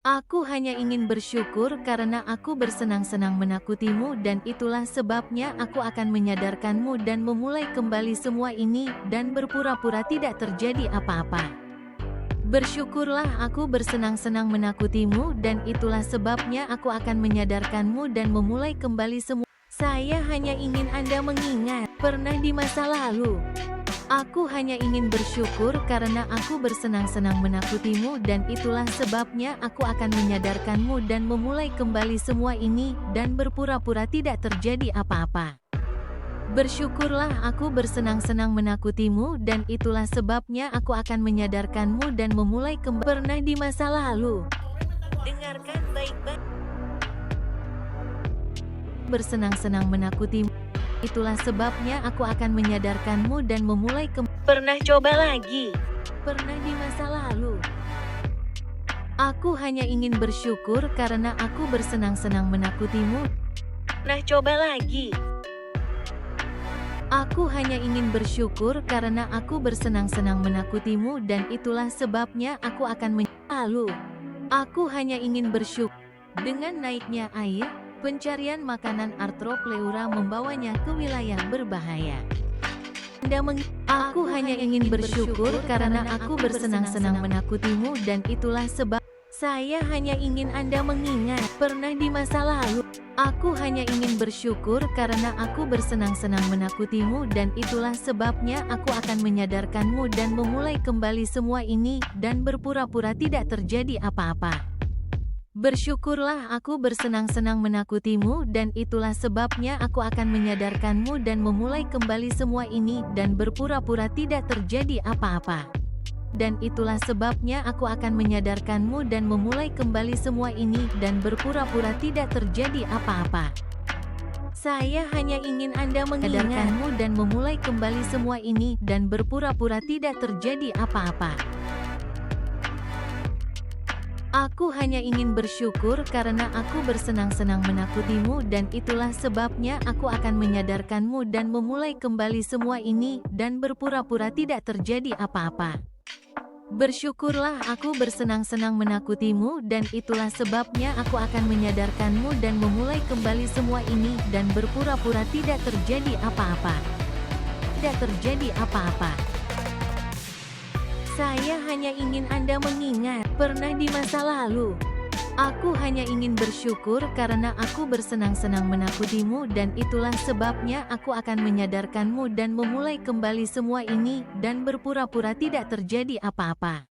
Aku hanya ingin bersyukur karena aku bersenang-senang menakutimu dan itulah sebabnya aku akan menyadarkanmu dan memulai kembali semua ini dan berpura-pura tidak terjadi apa-apa. Bersyukurlah aku bersenang-senang menakutimu dan itulah sebabnya aku akan menyadarkanmu dan memulai kembali semua. Saya hanya ingin Anda mengingat, pernah di masa lalu. Aku hanya ingin bersyukur karena aku bersenang-senang menakutimu dan itulah sebabnya aku akan menyadarkanmu dan memulai kembali semua ini dan berpura-pura tidak terjadi apa-apa. Bersyukurlah aku bersenang-senang menakutimu dan itulah sebabnya aku akan menyadarkanmu dan memulai kembali. Pernah di masa lalu. Dengarkan baik-baik. Bersenang-senang menakutimu. Itulah sebabnya aku akan menyadarkanmu dan memulai kembali. Pernah coba lagi. Pernah di masa lalu. Aku hanya ingin bersyukur karena aku bersenang-senang menakutimu. Nah, coba lagi. Aku hanya ingin bersyukur karena aku bersenang-senang menakutimu dan itulah sebabnya aku akan lalu. Aku hanya ingin bersyukur. Dengan naiknya air, pencarian makanan Arthropleura membawanya ke wilayah berbahaya. Aku hanya ingin bersyukur karena aku bersenang-senang menakutimu dan itulah sebab saya hanya ingin Anda mengingat, pernah di masa lalu. Aku hanya ingin bersyukur karena aku bersenang-senang menakutimu dan itulah sebabnya aku akan menyadarkanmu dan memulai kembali semua ini dan berpura-pura tidak terjadi apa-apa. Bersyukurlah aku bersenang-senang menakutimu dan itulah sebabnya aku akan menyadarkanmu dan memulai kembali semua ini dan berpura-pura tidak terjadi apa-apa. Dan itulah sebabnya aku akan menyadarkanmu dan memulai kembali semua ini dan berpura-pura tidak terjadi apa-apa. Saya hanya ingin Anda menyadarkanmu dan memulai kembali semua ini dan berpura-pura tidak terjadi apa-apa. Aku hanya ingin bersyukur karena aku bersenang-senang menakutimu dan itulah sebabnya aku akan menyadarkanmu dan memulai kembali semua ini dan berpura-pura tidak terjadi apa-apa. Bersyukurlah aku bersenang-senang menakutimu dan itulah sebabnya aku akan menyadarkanmu dan memulai kembali semua ini dan berpura-pura tidak terjadi apa-apa. Tidak terjadi apa-apa. Saya hanya ingin Anda mengingat, pernah di masa lalu. Aku hanya ingin bersyukur karena aku bersenang-senang menakutimu dan itulah sebabnya aku akan menyadarkanmu dan memulai kembali semua ini dan berpura-pura tidak terjadi apa-apa.